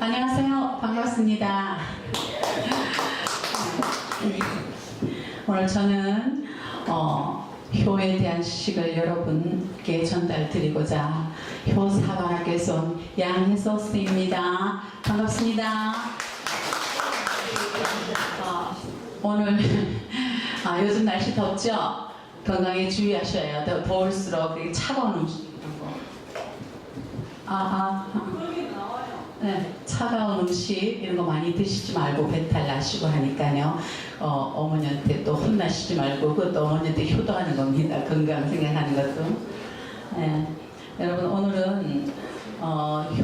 안녕하세요. 반갑습니다. 오늘 저는 효에 대한 시식을 여러분께 전달드리고자 효사관학교에서 온 양혜서 선생님입니다. 반갑습니다. 오늘 요즘 날씨 덥죠? 건강에 주의하셔야 더 더울수록 차가운 음식 이런 거. 네, 차가운 음식 이런 거 많이 드시지 말고 배탈 나시고 하니까요. 어머니한테 또 혼나시지 말고 그것도 어머니한테 효도하는 겁니다. 건강 생각하는 것도. 네, 여러분 오늘은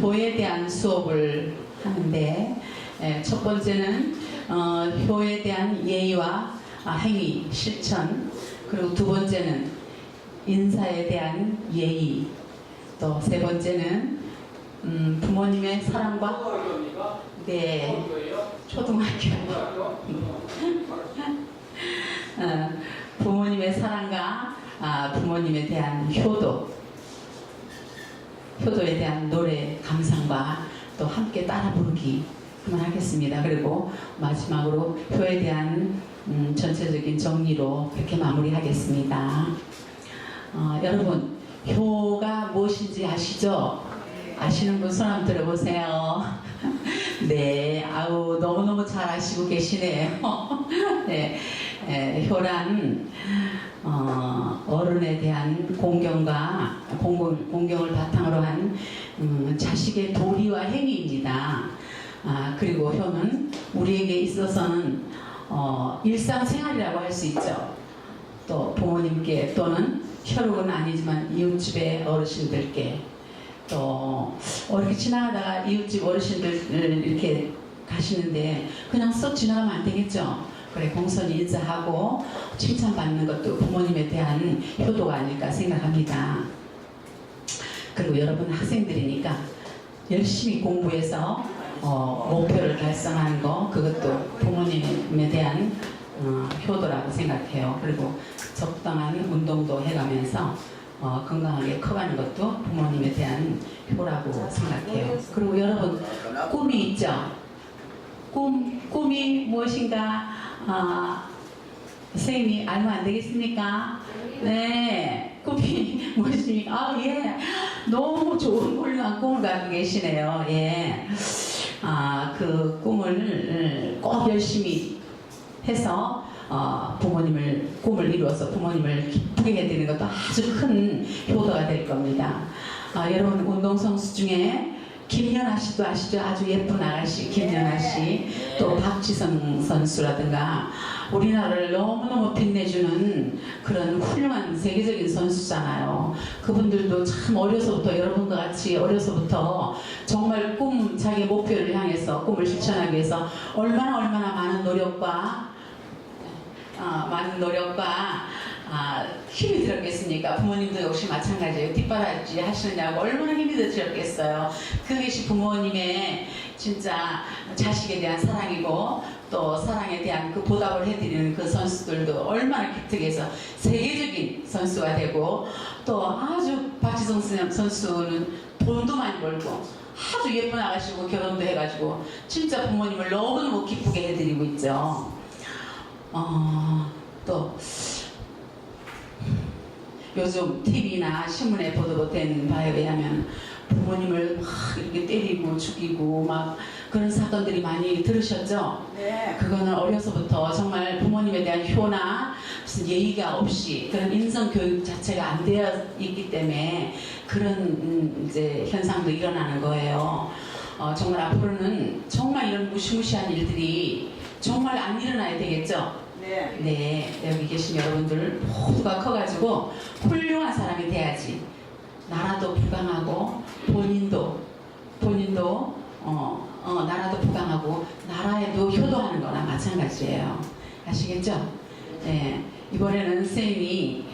효에 대한 수업을 하는데 첫 번째는 효에 대한 예의와 행위, 실천, 그리고 두 번째는 인사에 대한 예의, 또 세 번째는 부모님의 사랑과 네 초등학교 부모님의 사랑과 부모님에 대한 효도에 대한 노래 감상과 또 함께 따라 부르기 그만하겠습니다. 그리고 마지막으로 효에 대한 전체적인 정리로 그렇게 마무리하겠습니다. 여러분 효가 무엇인지 아시죠? 아시는 분 손 한번 들어보세요. 네, 아우 너무너무 잘 아시고 계시네요. 네, 효란 어른에 대한 공경을 바탕으로 한 자식의 도리와 행위입니다. 그리고 효는 우리에게 있어서는 일상생활이라고 할 수 있죠. 또 부모님께 또는 혈육은 아니지만 이웃집의 어르신들께 또 이렇게 지나가다가 이웃집 어르신들 이렇게 가시는데 그냥 썩 지나가면 안 되겠죠. 그래 공손히 인사하고 칭찬받는 것도 부모님에 대한 효도가 아닐까 생각합니다. 그리고 여러분 학생들이니까 열심히 공부해서 목표를 달성하는 거 그것도 부모님에 대한 효도라고 생각해요. 그리고 적당한 운동도 해가면서 건강하게 커가는 것도 부모님에 대한 효라고 생각해요. 그리고 여러분 꿈이 있죠? 꿈이 무엇인가 선생님이 알면 안 되겠습니까? 네, 꿈이 무엇입니까? 예, 너무 좋은 꿈을 갖고 계시네요. 예, 그 꿈을 꼭 열심히 해서 꿈을 이루어서 부모님을 기쁘게 해드리는 것도 아주 큰 효도가 될 겁니다. 여러분 운동선수 중에 김연아 씨도 아시죠? 아주 예쁜 아가씨 김연아 씨, 또 박지성 선수라든가 우리나라를 너무너무 빛내주는 그런 훌륭한 세계적인 선수잖아요. 그분들도 참 어려서부터 여러분과 같이 어려서부터 정말 자기 목표를 향해서 꿈을 실천하기 위해서 얼마나 많은 노력과 힘이 들었겠습니까? 부모님도 역시 마찬가지예요. 뒷바라지 하시느냐고 얼마나 힘이 들었겠어요. 그것이 부모님의 진짜 자식에 대한 사랑이고 또 사랑에 대한 그 보답을 해드리는 그 선수들도 얼마나 기특해서 세계적인 선수가 되고 또 아주 박지성 선수는 돈도 많이 벌고 아주 예쁜 아가씨고 결혼도 해가지고 진짜 부모님을 너무너무 기쁘게 해드리고 있죠. 또 요즘 TV나 신문에 보도된 바에 의하면 부모님을 막 이렇게 때리고 죽이고 막 그런 사건들이 많이 들으셨죠? 네. 그거는 어려서부터 정말 부모님에 대한 효나 무슨 예의가 없이 그런 인성 교육 자체가 안 되어 있기 때문에 그런 이제 현상도 일어나는 거예요. 정말 앞으로는 정말 이런 무시무시한 일들이 정말 안 일어나야 되겠죠? 네, 여기 계신 여러분들 모두가 커가지고 훌륭한 사람이 돼야지 나라도 부강하고 본인도 나라도 부강하고 나라에도 효도하는 거나 마찬가지예요. 아시겠죠? 네, 이번에는 선생님이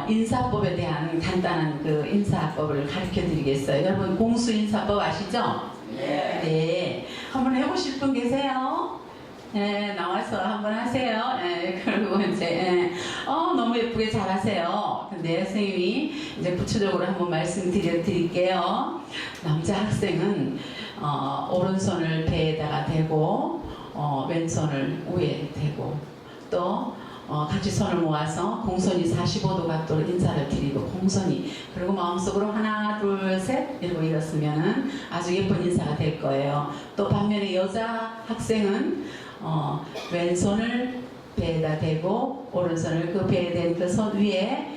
인사법에 대한 간단한 그 인사법을 가르쳐 드리겠어요. 여러분 공수인사법 아시죠? 네, 한번 해보실 분 계세요? 네, 나와서 한번 하세요. 네, 그리고 이제 너무 예쁘게 잘하세요. 근데 선생님이 이제 구체적으로 한번 말씀드릴게요. 남자 학생은 오른손을 배에다가 대고 왼손을 위에 대고 또 같이 손을 모아서 공손히 45도 각도로 인사를 드리고 공손히 그리고 마음속으로 하나 둘 셋 이러고 일었으면 아주 예쁜 인사가 될 거예요. 또 반면에 여자 학생은 왼손을 배에다 대고 오른손을 그 배에 댄 그 손 위에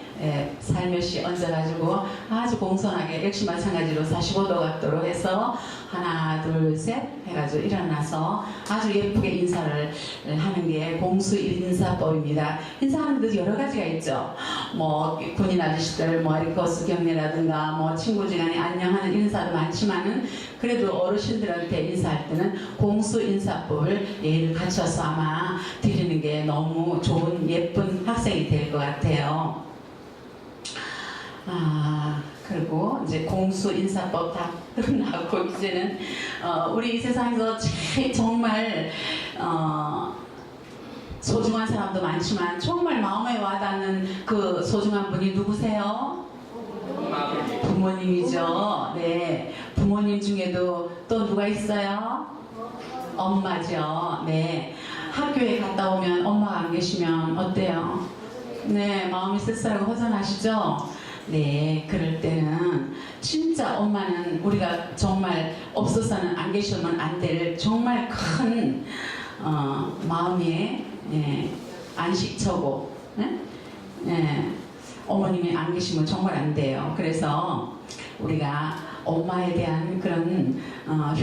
살며시 얹어가지고 아주 공손하게 역시 마찬가지로 45도 각도로 해서 하나 둘 셋 해가지고 일어나서 아주 예쁘게 인사를 하는 게 공수 인사법입니다. 인사하는 데도 여러 가지가 있죠. 뭐 군인 아저씨들 뭐 거수 경례라든가 뭐 친구 지간에 안녕하는 인사도 많지만은 그래도 어르신들한테 인사할 때는 공수 인사법을 예를 갖춰서 아마 드리는 게 너무 좋은 예쁜 학생이 될 것 같아요. 그리고 이제 공수 인사법 다 끝나고 이제는 우리 이 세상에서 제일 정말 소중한 사람도 많지만 정말 마음에 와닿는 그 소중한 분이 누구세요? 부모님이죠. 네, 부모님 중에도 또 누가 있어요? 엄마죠. 네, 학교에 갔다 오면 엄마가 안 계시면 어때요? 네, 마음이 쓸쓸하고 허전하시죠? 네, 그럴 때는 진짜 엄마는 우리가 정말 없어서는 안 계시면 안 될 정말 큰 마음의 안식처고 어머님이 안 계시면 정말 안 돼요. 그래서 우리가 엄마에 대한 그런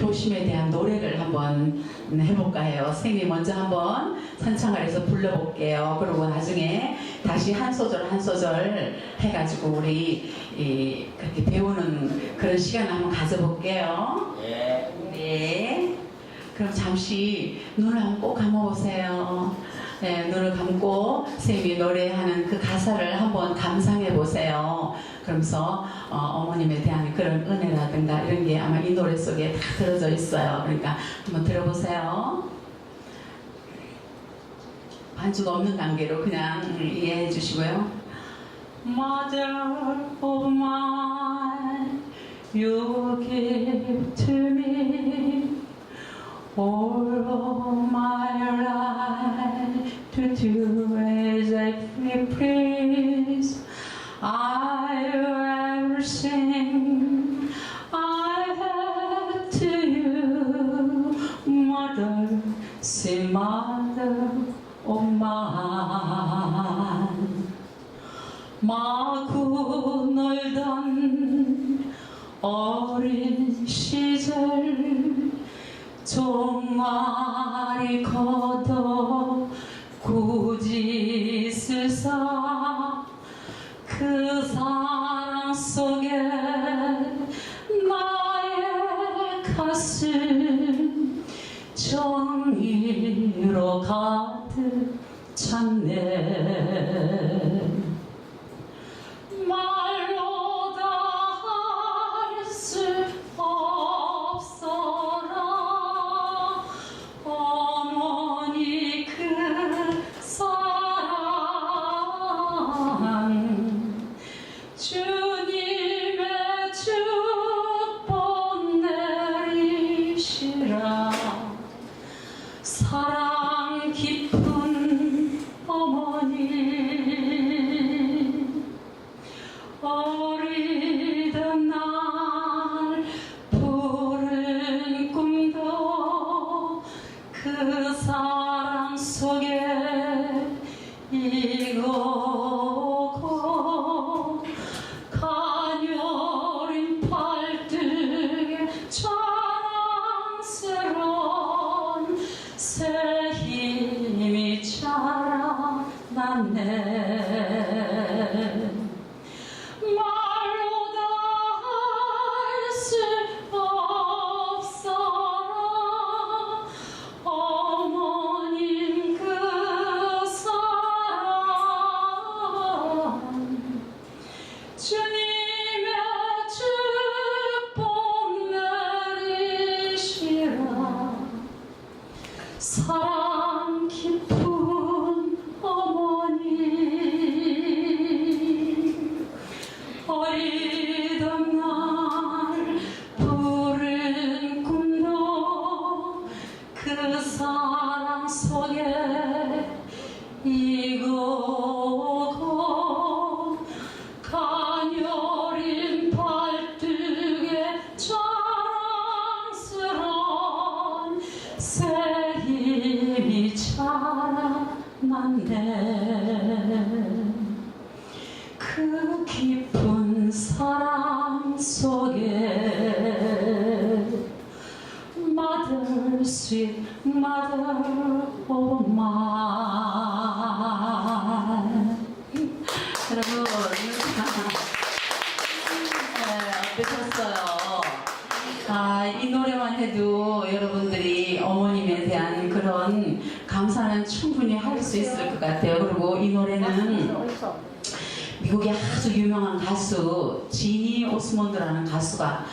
효심에 대한 노래를 한번 해볼까 해요. 선생님이 먼저 한번 선창을 해서 불러볼게요. 그리고 나중에 다시 한 소절 한 소절 해가지고 우리 그렇게 배우는 그런 시간을 한번 가져볼게요. 네. 그럼 잠시 눈을 한번 꼭 감아보세요. 네, 눈을 감고 선생님이 노래하는 그 가사를 한번 감상해 보세요. 그러면서 어머님에 대한 그런 은혜라든가 이런 게 아마 이 노래 속에 다 들어져 있어요. 그러니까 한번 들어보세요. 반주가 없는 관계로 그냥 이해해 주시고요. Mother of mine, you give to me all of my life to do as I please. I everything I have to you, mother, say mother of mine. 마구 놀던 어린 시절 종아리 걷어 굳이 쓸사 그 사랑 속에 나의 가슴 정의로 가득 찼네. 말로 다 할 수 없어라 어머니 그 사랑 주님의 축복 내리시라. 사랑 깊은 어머니 어리던 날 푸른 꿈도 그 사랑 속에 이거고 가녀린 팔뚝에 자랑스러운 새 힘이 자라났네. 말로 다 할 수 없어라 어머님 그 사랑 주님의 축복 내리시라. 사랑 깊은 어머니 어리던 날 푸른 꿈도 그 사랑 속에 이고고 가녀린 발등에 자랑스런 새 힘이 자라난대. 그 깊은 사랑 속에 Mother, sweet mother of mine. 여러분, 어떠셨어요? 이 노래만 해도 여러분들이 어머님에 대한 그런 감사는 충분히 할 수 있을 것 같아요. 그리고 이 노래는 미국의 아주 유명한 가수 지니 오스몬드라는 가수가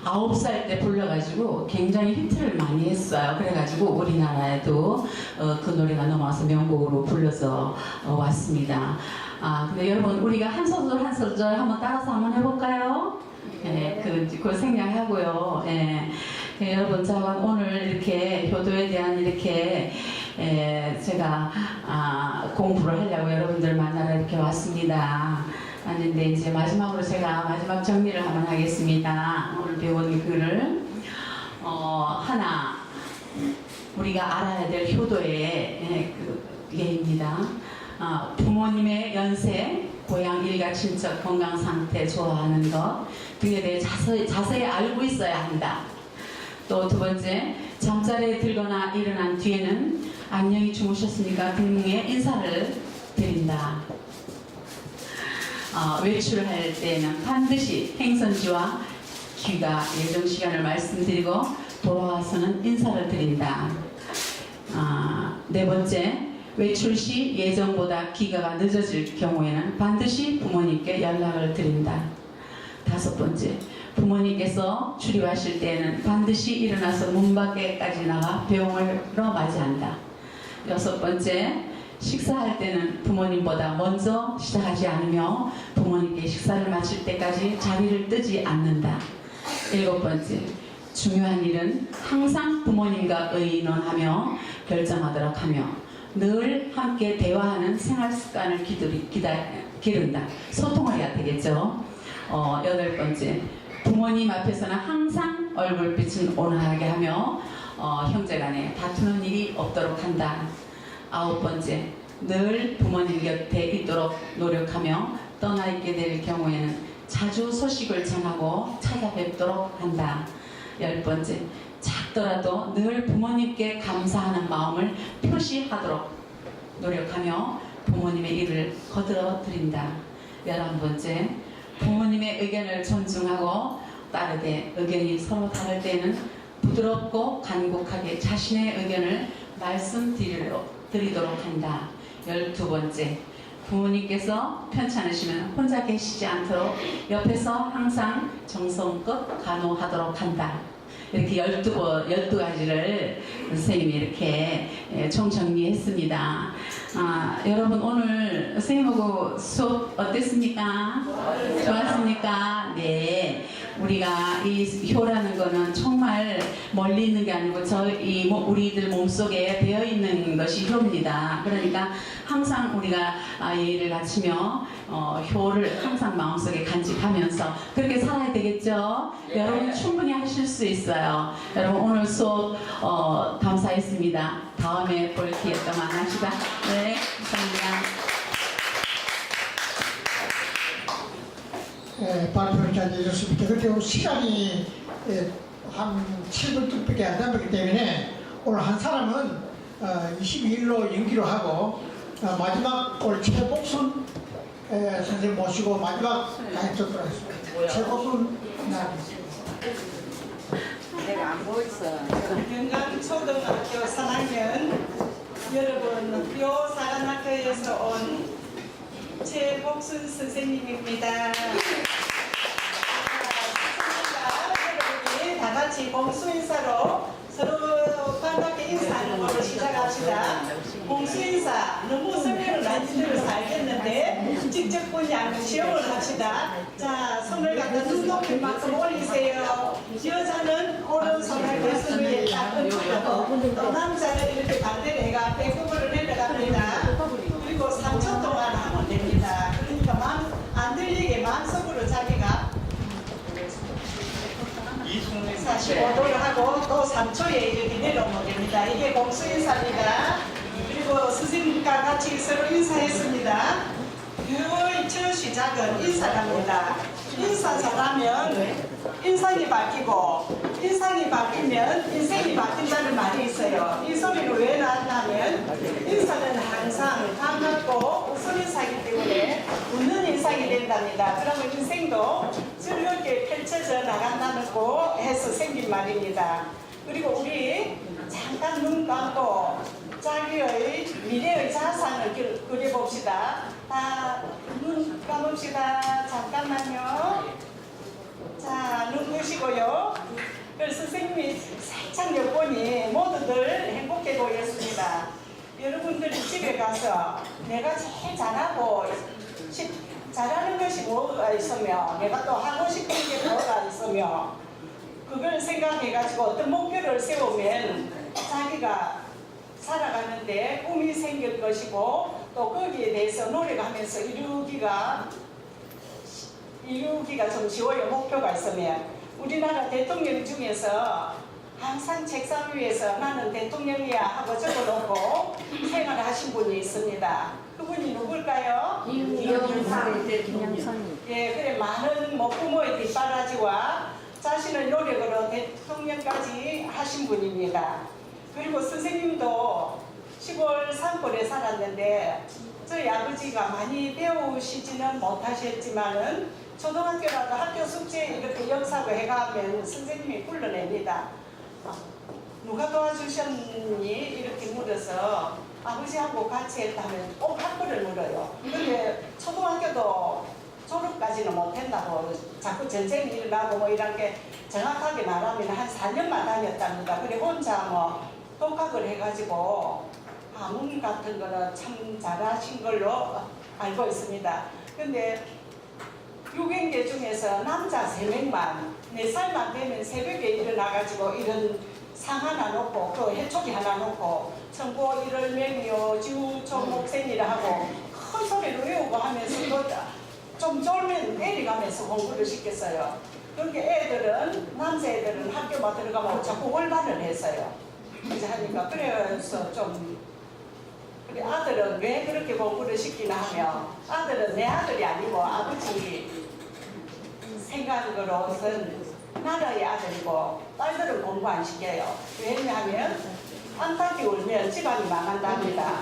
9살 때 불러가지고 굉장히 히트를 많이 했어요. 그래가지고 우리나라에도 그 노래가 넘어와서 명곡으로 불러서 왔습니다. 근데 여러분 우리가 한 소절 한 소절 한번 따라서 한번 해볼까요? 네, 그걸 생략하고요. 네, 여러분 제가 오늘 이렇게 효도에 대한 이렇게 제가 공부를 하려고 여러분들 만나러 이렇게 왔습니다. 왔는데 이제 마지막으로 제가 마지막 정리를 한번 하겠습니다. 오늘 배운 글을 하나 우리가 알아야 될 효도의 예입니다. 부모님의 연세, 고향 일가 친척 건강 상태 좋아하는 것 등에 대해 자세히 알고 있어야 한다. 또 두 번째, 잠자리에 들거나 일어난 뒤에는 안녕히 주무셨습니까 등의 인사를 드린다. 외출할 때는 반드시 행선지와 귀가 예정 시간을 말씀드리고 돌아와서는 인사를 드린다. 네 번째, 외출 시 예정보다 귀가가 늦어질 경우에는 반드시 부모님께 연락을 드린다. 다섯 번째, 부모님께서 출입하실 때에는 반드시 일어나서 문 밖에까지 나가 배웅으로 맞이한다. 여섯 번째, 식사할 때는 부모님보다 먼저 시작하지 않으며 부모님께 식사를 마칠 때까지 자리를 뜨지 않는다. 일곱 번째, 중요한 일은 항상 부모님과 의논하며 결정하도록 하며 늘 함께 대화하는 생활 습관을 기른다. 소통을 해야 되겠죠. 여덟 번째, 부모님 앞에서는 항상 얼굴빛은 온화하게 하며 형제간에 다투는 일이 없도록 한다. 아홉 번째, 늘 부모님 곁에 있도록 노력하며 떠나 있게 될 경우에는 자주 소식을 전하고 찾아뵙도록 한다. 열 번째, 작더라도 늘 부모님께 감사하는 마음을 표시하도록 노력하며 부모님의 일을 거들어 드린다. 11번째, 부모님의 의견을 존중하고 따르되 의견이 서로 다를 때는 부드럽고 간곡하게 자신의 의견을 말씀드리도록 한다. 12번째, 부모님께서 편찮으시면 혼자 계시지 않도록 옆에서 항상 정성껏 간호하도록 한다. 이렇게 12가지를 선생님이 이렇게 총정리했습니다. 여러분 오늘 선생님하고 수업 어땠습니까? 좋았습니까? 네. 우리가 이 효라는 거는 정말 멀리 있는 게 아니고 우리들 몸속에 배어 있는 것이 효입니다. 그러니까 항상 우리가 예의를 갖추며 효를 항상 마음속에 간직하면서 그렇게 살아야 되겠죠? 네. 여러분 충분히 하실 수 있어요. 여러분 오늘 수업 감사했습니다. 다음에 볼 기회 또 만납시다. 네, 감사합니다. 발표를 잘 해줬습니다. 그렇게 시간이 한 7분 뜻밖에 안 남았기 때문에 오늘 한 사람은 22일로 연기로 하고 마지막 오늘 최복순 선생님 모시고 마지막 가입적으로 하겠습니다. 최복순 내가 안 보였어. 영광초등학교 3학년 여러분 뼈사관학교에서 온 최복순 선생님입니다. 여러분이 다 같이 봉수인사로 서로 반갑게 인사하는 걸로 시작합시다. 봉수인사 너무 설명을 많이 들어서 알겠는데 직접 그냥 시험을 합시다. 자. 눈 높일 만큼 올리세요. 여자는 오른손을 가슴 위에 딱 얹고 또 남자는 이렇게 반대로 해가 배꼽으로 내려갑니다. 그리고 3초 동안 하면 됩니다. 그러니까 마음 안 들리게 마음속으로 자기가 45도를 하고 또 3초에 이렇게 내려오면 됩니다. 이게 공수인사입니다. 그리고 스승님과 같이 서로 인사했습니다. 거의 첫 시작은 인사랍니다. 인사 잘하면 인상이 바뀌고 인상이 바뀌면 인생이 바뀐다는 말이 있어요. 이 소리는 왜 나왔냐면 인사는 항상 반갑고 웃음 인사이기 때문에 웃는 인상이 된답니다. 그러면 인생도 즐겁게 펼쳐져 나간다고 해서 생긴 말입니다. 그리고 우리 잠깐 눈 감고 자기의 미래의 자산을 그려봅시다. 다 눈 감읍시다. 잠깐만요. 자, 눈 뜨시고요. 그래서 선생님이 살짝 엿보니 모두들 행복해 보였습니다. 여러분들이 집에 가서 내가 제일 잘하고 잘하는 것이 뭐가 있으며 내가 또 하고 싶은 게 뭐가 있으며 그걸 생각해가지고 어떤 목표를 세우면 자기가 살아가는데 꿈이 생길 것이고 또 거기에 대해서 노력하면서 이루기가 좀 쉬워요. 목표가 있으면. 우리나라 대통령 중에서 항상 책상 위에서 나는 대통령이야 하고 적어놓고 생활하신 분이 있습니다. 그분이 누굴까요? 이영상 대통령. 예, 그래 많은 부모의 뒷바라지와 자신의 노력으로 대통령까지 하신 분입니다. 그리고 선생님도 시골 산골에 살았는데 저희 아버지가 많이 배우시지는 못하셨지만은 초등학교라도 학교 숙제 이렇게 역사고 해가면 선생님이 불러냅니다. 누가 도와주셨니? 이렇게 물어서 아버지하고 같이 했다면 꼭 학교를 물어요. 근데 초등학교도 졸업까지는 못했다고 자꾸 전쟁이 일어나고 뭐 이런 게 정확하게 말하면 한 4년만 다녔답니다. 그래 혼자 독학을 해가지고 가문 같은 거는 참 잘하신 걸로 알고 있습니다. 근데 600개 중에서 남자 3명만 4살만 되면 새벽에 일어나가지고 이런 상 하나 놓고 그 해초기 하나 놓고 청고 일월명이요 지우초목생이라 하고 큰 소리로 외우고 하면서 좀 쫄면 내려가면서 공부를 시켰어요. 그렇게 애들은 남자애들은 학교만 들어가면 자꾸 월반을 했어요. 그래서 하니까 그래서 좀 우리 아들은 왜 그렇게 공부를 시키나 하면 아들은 내 아들이 아니고 아버지 생각으로는 나라의 아들이고 딸들은 공부 안 시켜요. 왜냐하면 안타기 울면 집안이 망한답니다.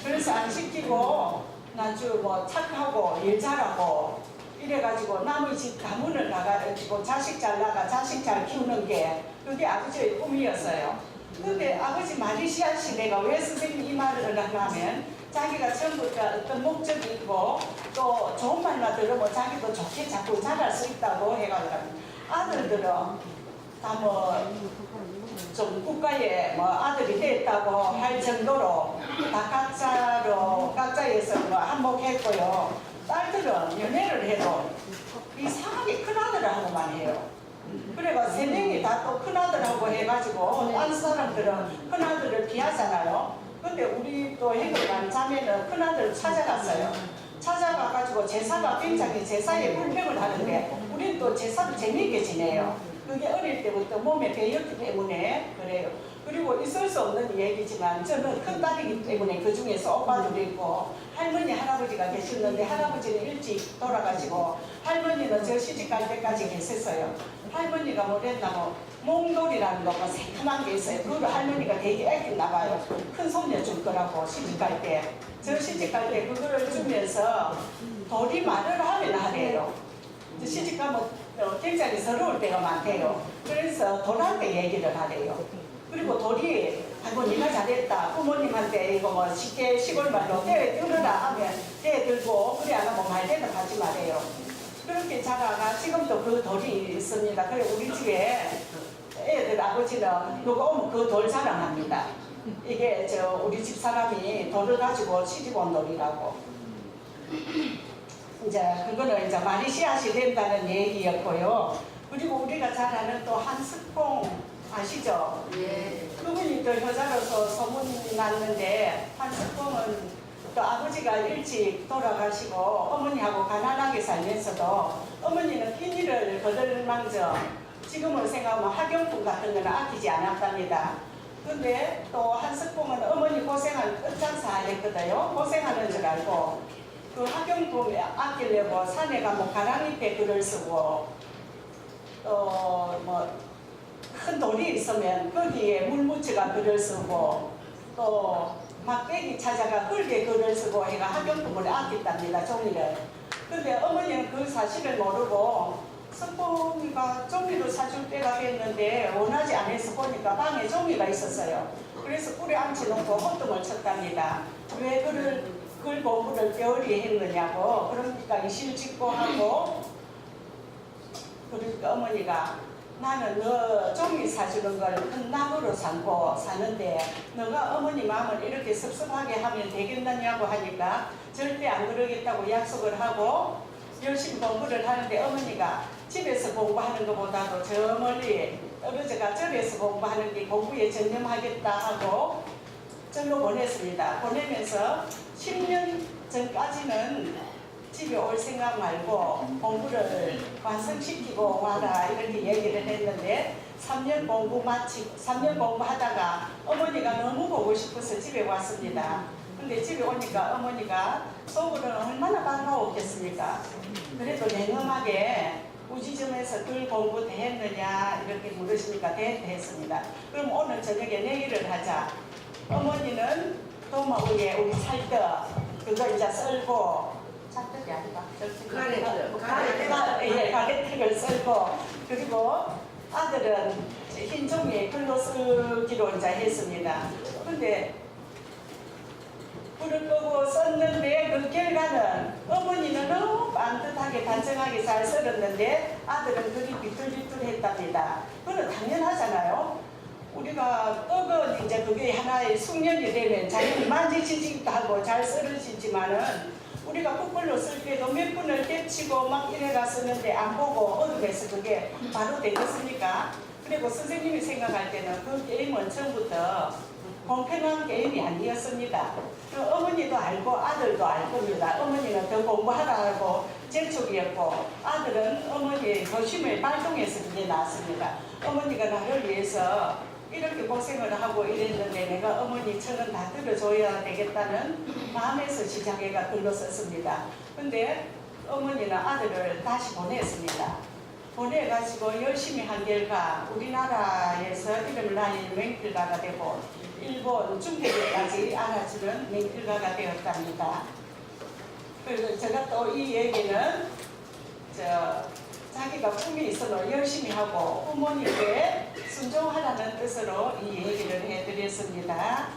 그래서 안 시키고 나주 착하고 일 잘하고 이래가지고 남의 집 가문을 나가가지고 자식 잘 나가 자식 잘 키우는 게 그게 아버지의 꿈이었어요. 근데 아버지 말이시아 시대가 왜 선생님이 이 말을 하냐면 자기가 처음부터 어떤 목적이 있고 또 좋은 말만 들으면 자기도 좋게 자꾸 잘할 수 있다고 해가지고 아들들은 다 좀 국가에 아들이 됐다고 할 정도로 다 각자에서 한몫했고요. 딸들은 연애를 해도 이상하게 큰아들하고만 해요. 그래가 3명이 다 또 큰아들하고 해가지고 다른 사람들은 큰아들을 피하잖아요. 근데 우리 또 해결 간 자매는 큰아들을 찾아갔어요. 찾아가가지고 제사가 굉장히 제사에 불평을 하는데 우리는 또 제사를 재미있게 지내요. 그게 어릴 때부터 몸에 배였기 때문에 그래요. 그리고 있을 수 없는 얘기지만 저는 큰 딸이기 때문에 그 중에서 오빠들도 있고 할머니 할아버지가 계셨는데 할아버지는 일찍 돌아가시고 할머니는 저 시집갈 때까지 계셨어요. 할머니가 뭐랬나 몽돌이라는 거가 새카만 게 있어요. 그걸 할머니가 되게 아끼나 봐요. 큰 손녀 줄 거라고 시집갈 때. 저 시집갈 때 그거를 주면서 돌이 말을 하면 하래요. 시집가면 굉장히 서러울 때가 많대요. 그래서 돌한테 얘기를 하래요. 그리고 돌이 아이고 네가 잘했다. 부모님한테 이거 쉽게 시골말로 떼 들으라 하면 떼 들고 그래 안 하면 말대로 하지 말아요. 그렇게 자라가 지금도 그 돌이 있습니다. 그래 우리 집에 애들 아버지는 누가 오면 그 돌 자랑합니다. 이게 우리 집 사람이 돌을 가지고 시집 온 돌이라고. 이제 그거는 이제 말이 씨앗이 된다는 얘기였고요. 그리고 우리가 잘 아는 또 한스콩 아시죠? 예. 그분이 또 효자로서 소문이 났는데 한스콩은 또 아버지가 일찍 돌아가시고 어머니하고 가난하게 살면서도 어머니는 핀일을 거들망정 지금으로 생각하면 학용품 같은 거는 아끼지 않았답니다. 근데 또 한스콩은 어머니 고생한 끝장사 했거든요. 고생하는 줄 알고 그 학용품 아끼려고 산에 가면 가랑잎에 글을 쓰고 또 뭐 큰 돌이 있으면 거기에 물 묻혀가 글을 쓰고 또 막대기 찾아가 흙에 글을 쓰고 해가 학용품을 아꼈답니다. 종이를. 근데 어머니는 그 사실을 모르고 선봉이가 종이를 사줄 때가 됐는데 원하지 않아서 보니까 방에 종이가 있었어요. 그래서 꿀에 앉혀놓고 호통을 쳤답니다. 왜 글 공부를 게으리 했느냐고. 그러니까 이실직고 하고 그러니까 어머니가 나는 너 종이 사주는 걸 큰 낙으로 삼고 사는데 너가 어머니 마음을 이렇게 섭섭하게 하면 되겠느냐고 하니까 절대 안 그러겠다고 약속을 하고 열심히 공부를 하는데 어머니가 집에서 공부하는 것보다도 저 멀리 떨어져가 절에서 공부하는 게 공부에 전념하겠다 하고 절로 보냈습니다. 보내면서 10년 전까지는 집에 올 생각 말고 공부를 완성시키고 와라 이렇게 얘기를 했는데 3년 공부하다가 어머니가 너무 보고 싶어서 집에 왔습니다. 근데 집에 오니까 어머니가 속으로는 얼마나 반가웠겠습니까? 그래도 냉엄하게 우지점에서 글 공부 됐느냐 이렇게 물으시니까 됐습니다. 그럼 오늘 저녁에 내기를 하자. 어머니는 도마 위에 우리 찰떡 그거 이제 썰고 찰떡이 아니라 가래떡을 썰고 그리고 아들은 흰 종이에 글로 쓰기로 이제 했습니다. 근데 불을 끄고 썼는데 그 결과는 어머니는 너무 반듯하게 단정하게 잘 썰었는데 아들은 글이 비뚤비뚤했답니다. 그건 당연하잖아요. 우리가 떡은 이제 그게 하나의 숙련이 되면 자기는 만지지지도 하고 잘 썰어지지만은 우리가 풋불로 쓸 때도 몇 분을 겹치고 막 이래가 쓰는데 안 보고 어둠에서 그게 바로 되겠습니까? 그리고 선생님이 생각할 때는 그 게임은 처음부터 공평한 게임이 아니었습니다. 그 어머니도 알고 아들도 알 겁니다. 어머니는 더 공부하라고 재촉이었고 아들은 어머니의 도심을 발동해서 그게 나왔습니다. 어머니가 나를 위해서 이렇게 고생을 하고 이랬는데 내가 어머니 천은 다 들어줘야 되겠다는 마음에서 시작해가 글로 썼습니다. 근데 어머니는 아들을 다시 보냈습니다. 보내가지고 열심히 한 결과 우리나라에서 이름을 날린 맹필가가 되고 일본 중국에까지 알아주는 맹필가가 되었답니다. 그리고 제가 또 이 얘기는 자기가 꿈이 있어도 열심히 하고 부모님께 순종하라는 뜻으로 이 얘기를 해드렸습니다.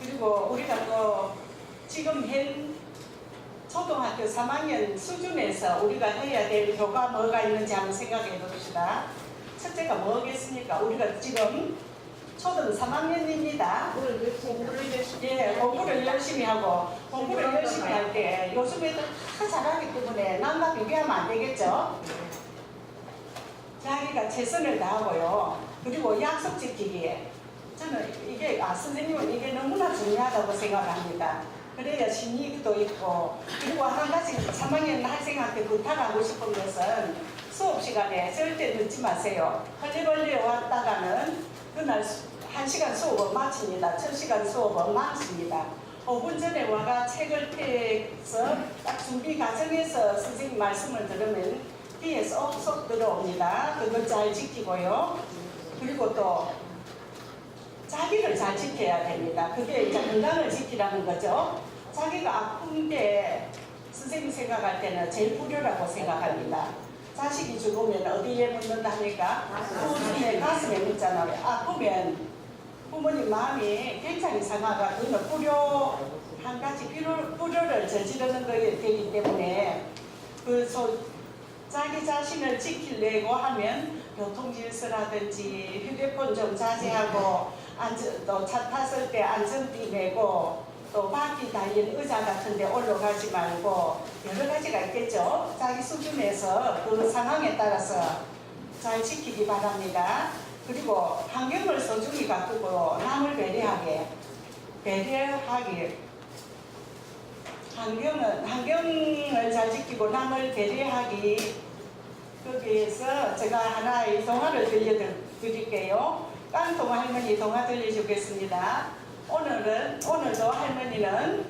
그리고 우리가 또 지금 현 초등학교 3학년 수준에서 우리가 해야 될 교과 뭐가 있는지 한번 생각해 봅시다. 첫째가 뭐겠습니까? 우리가 지금 초등 3학년입니다. 공부를 열심히 하고 공부를 열심히 할 때 요즘 애들 다 잘하기 때문에 남과 비교하면 안 되겠죠? 자기가 최선을 다하고요. 그리고 약속 지키기에 저는 이게 선생님은 이게 너무나 중요하다고 생각합니다. 그래야 신의도 있고 그리고 한 가지 3학년 학생한테 부탁하고 싶은 것은 수업 시간에 절대 늦지 마세요. 헐리벌리 왔다가는 그날 1시간 수업은 마칩니다. 1시간 수업은 마칩니다. 5분 전에 와가 책을 펴서 딱 준비 과정에서 선생님 말씀을 들으면 귀에 쏙쏙 들어옵니다. 그걸 잘 지키고요. 그리고 또 자기를 잘 지켜야 됩니다. 그게 이제 건강을 지키라는 거죠. 자기가 아픈 게 선생님 생각할 때는 제일 불효라고 생각합니다. 자식이 죽으면 어디에 묻는다 하니까 가슴에 묻잖아요. 아프면 부모님 마음이 굉장히 상하가 그는 불효 한 가지 불효를 저지르는 것이 되기 때문에 자기 자신을 지키려고 하면 교통질서라든지 휴대폰 좀 자제하고 또 차 탔을 때 안전띠 매고 또 바퀴 달린 의자 같은 데 올라가지 말고 여러 가지가 있겠죠. 자기 수준에서 그 상황에 따라서 잘 지키기 바랍니다. 그리고 환경을 소중히 가꾸고 남을 배려하기. 환경을 잘 지키고 남을 배려하기. 거기에서 제가 하나의 동화를 들려드릴게요. 깡통 할머니 동화 들려주겠습니다. 오늘도 할머니는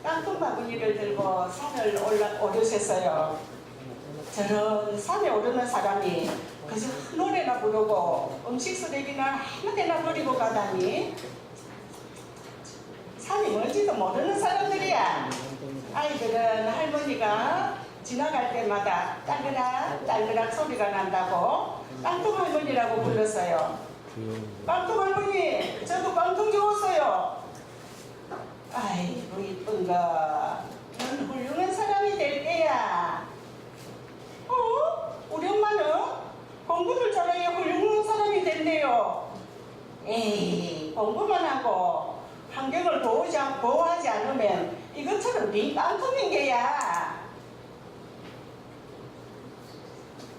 깡통 바구니를 들고 산을 오르셨어요. 저런 산에 오르는 사람이 그저 노래나 부르고 음식 쓰레기나 아무 데나 버리고 가다니 산이 뭔지도 모르는 사람들이야. 아이들은 할머니가 지나갈 때마다 딸그락 소리가 난다고 깡통 할머니라고 불렀어요. 깡통 할머니, 저도 깡통 주웠어요. 아이고 이쁜 거, 넌 훌륭한 사람이 될 때야. 우리 엄마는 공부를 잘해야 훌륭한 사람이 된대요. 에이, 공부만 하고 환경을 보호하지 않으면 이것처럼 네 깡통인 게야.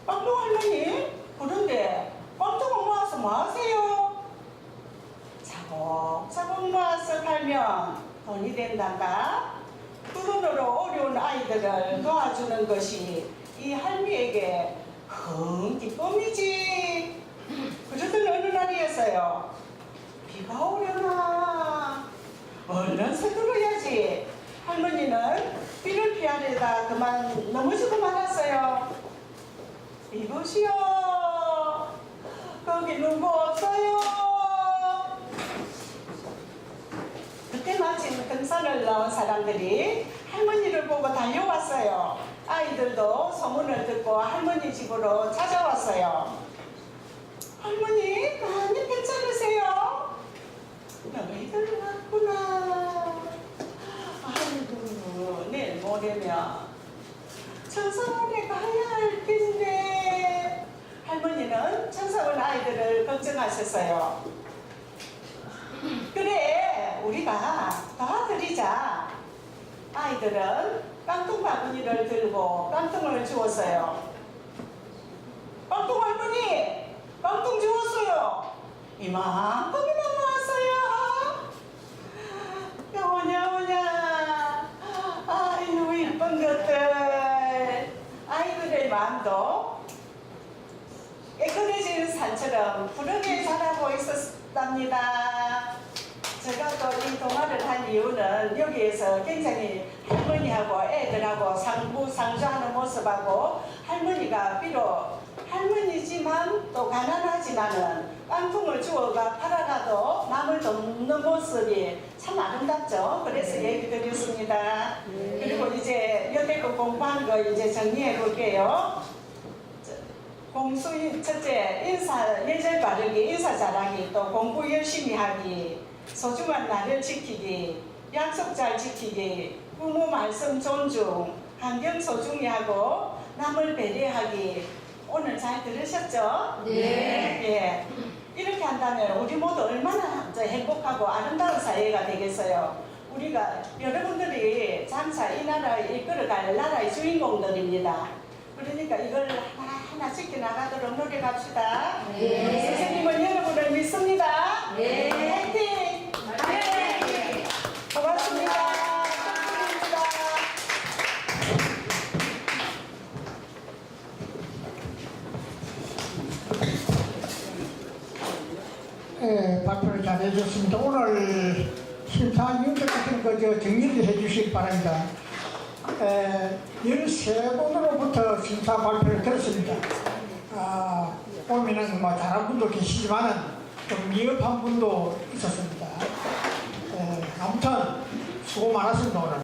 깡통 할머니, 그런데 깡통을 모아서 뭐 하세요? 차곡차곡 모아서 팔면 돈이 된단다. 그 돈으로 어려운 아이들을 도와주는 것이 이 할미에게 큰 기쁨이지. 그러던 어느 날이었어요. 비가 오려나. 얼른 서둘러야지. 할머니는 비를 피하려다 그만 넘어지고 말았어요. 이보시오. 거기 누구 없어요? 그때 마침 등산을 나온 사람들이 할머니를 보고 달려왔어요. 아이들도 소문을 듣고 할머니 집으로 찾아왔어요. 할머니, 많이 괜찮으세요? 너희들 왔구나. 아이고, 내일 모레면 천사원에 가야 할 텐데. 할머니는 천사원 아이들을 걱정하셨어요. 그래, 우리가 도와드리자. 아이들은 깡통 바구니를 들고 깡통을 주웠어요. 깡통 할머니, 깡통 주웠어요. 이만큼이나 모았어요. 오냐. 아유, 이쁜 것들. 아이들의 마음도 깨끗해지는 산처럼 푸르게 자라고 있었답니다. 제가 또 이 동화를 한 이유는 여기에서 굉장히 할머니하고 애들하고 상주하는 모습하고 할머니가 비록 할머니지만 또 가난하지만은 깡통을 주워가 팔아가도 남을 돕는 모습이 참 아름답죠. 그래서 얘기 드렸습니다. 그리고 이제 여태껏 공부한 거 이제 정리해 볼게요. 공수 첫째, 예절 바르기, 인사 잘하기, 또 공부 열심히 하기, 소중한 나를 지키기, 약속 잘 지키기, 부모 말씀 존중, 환경 소중히 하고 남을 배려하기. 오늘 잘 들으셨죠? 네. 예. 이렇게 한다면 우리 모두 얼마나 행복하고 아름다운 사회가 되겠어요. 우리가 여러분들이 장차 이 나라를 이끌어갈 나라의 주인공들입니다. 그러니까 이걸 하나하나 지켜나가도록 노력합시다. 네. 선생님은 여러분을 믿습니다. 네. 화이팅! 네. 고맙습니다. 발표를 잘 해줬습니다. 오늘 심사위원들 같은 거 정리를 해주시기 바랍니다. 13분으로부터 심사 발표를 들었습니다. 보면은 뭐 잘한 분도 계시지만은 좀 미흡한 분도 있었습니다. 아무튼 수고 많았습니다. 오늘.